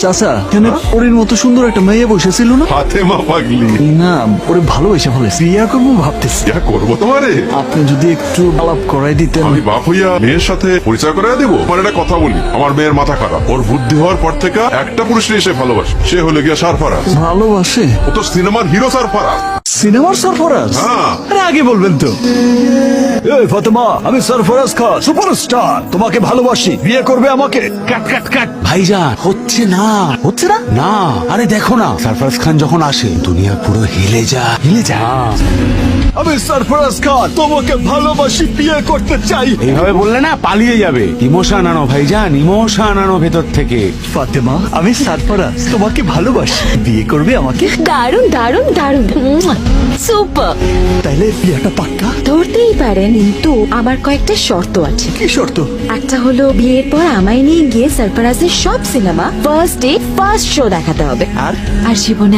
চাচা এখানে ওর মতো সুন্দর একটা মেয়ে বসেছিল না? ফাতেমা পাগলি, না, ওরে ভালোবেসে ফেলে বিয়া করবো ভাবতেছি। ইয়া করবো তোমারে। আপনি যদি একটু আলাপ করাই দিতেন। আমি বাপ হইয়া মেয়ের সাথে পরিচয় করে দেবো? আমার একটা কথা বলি, আমার মেয়ের মাথা খারাপ। ওর বুদ্ধি হওয়ার পর থেকে একটা পুরুষকে সে ভালোবাসে, সে হলো গিয়া সারফারাজ। ভালোবাসে? ও তো সিনেমার হিরো সারফারাজ। সিনেমার সরফরাজ? হ্যাঁ। আরে আগে বলবেন তো। এই ফাতেমা, আমি সরফরাজ খান, সুপারস্টার, তোমাকে ভালোবাসি, বিয়ে করবে আমাকে? কাট কাট কাট ভাইজান, হচ্ছে না। হচ্ছে না? না, আরে দেখো না, সরফরাজ খান যখন আসে দুনিয়া পুরো হিলে যায়। আমি সরফরাজ খান, তোমাকে ভালোবাসি, বিয়ে করতে চাই। এইভাবে বললে না পালিয়ে যাবে। ইমোশন আনো ভাইজান, ইমোশন আনো ভেতর থেকে। ফাতেমা, আমি সরফরাজ, তোমাকে ভালোবাসি, বিয়ে করবে আমাকে? দারুণ দারুণ দারুণ, সুপার। তাইলে বিয়েটা পাক্কা? ধরতেই পারেন, কিন্তু আমার কয়েকটা শর্ত আছে। কি শর্ত? একটা হলো বিয়ের পর আমায় নিয়ে গিয়ে সরফরাজের সব cinema first day first show দেখাতে হবে। আর? আর জীবনে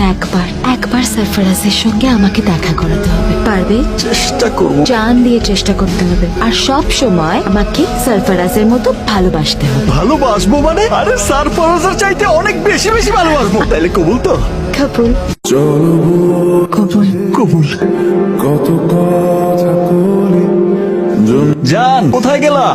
একবার সরফরাজের সঙ্গে আমাকে দেখা করাতে হবে। পারবে? চেষ্টা করবো। জান দিয়ে চেষ্টা করতে হবে। আর সব সময় আমাকে সরফরাজের মতো ভালোবাসতে হবে। ভালোবাসবো মানে? আরে সরফরাজের চাইতে অনেক বেশি বেশি ভালোবাসবো। তাইলে কবুল তো? কবুল। কবুল। কবুল। জান, কোথায় গেলা?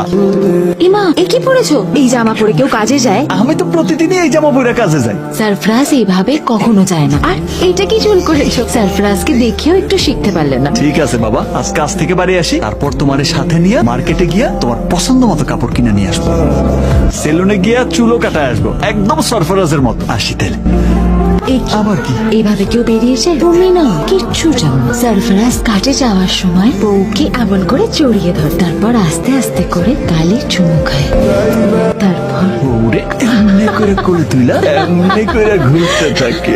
ইমা, এ কি পড়েছো? এই জামা পরে কেউ কাজে যায়? আমি তো প্রতিদিনই এই জামা পরে কাজে যাই। সরফরাজ এইভাবে কখনো যায় না। আর এইটা কি চুল করেছো? সরফরাজকে দেখেও একটু শিখতে পারলে না? ঠিক আছে বাবা, আজ কাজ থেকে বাড়ি আসি, তারপর তোমার সাথে নিয়ে মার্কেটে গিয়া তোমার পছন্দ মতো কাপড় কিনে নিয়ে আসবো। সেলুনে গিয়া চুলও কাটায় আসবো, একদম সরফরাজের মতো। আসি তাহলে। আবার কি? এইভাবে কেউ বেরিয়েছে? তুমি না কিচ্ছু জানো না। সরফরাজ কাজে যাওয়ার সময় বউকে এমন করে জড়িয়ে ধর, তারপর আস্তে আস্তে করে গালে চুমু খায়, তারপর ওরে এমনি করে তুইলা এমনি করে ঘুরতে থাকে।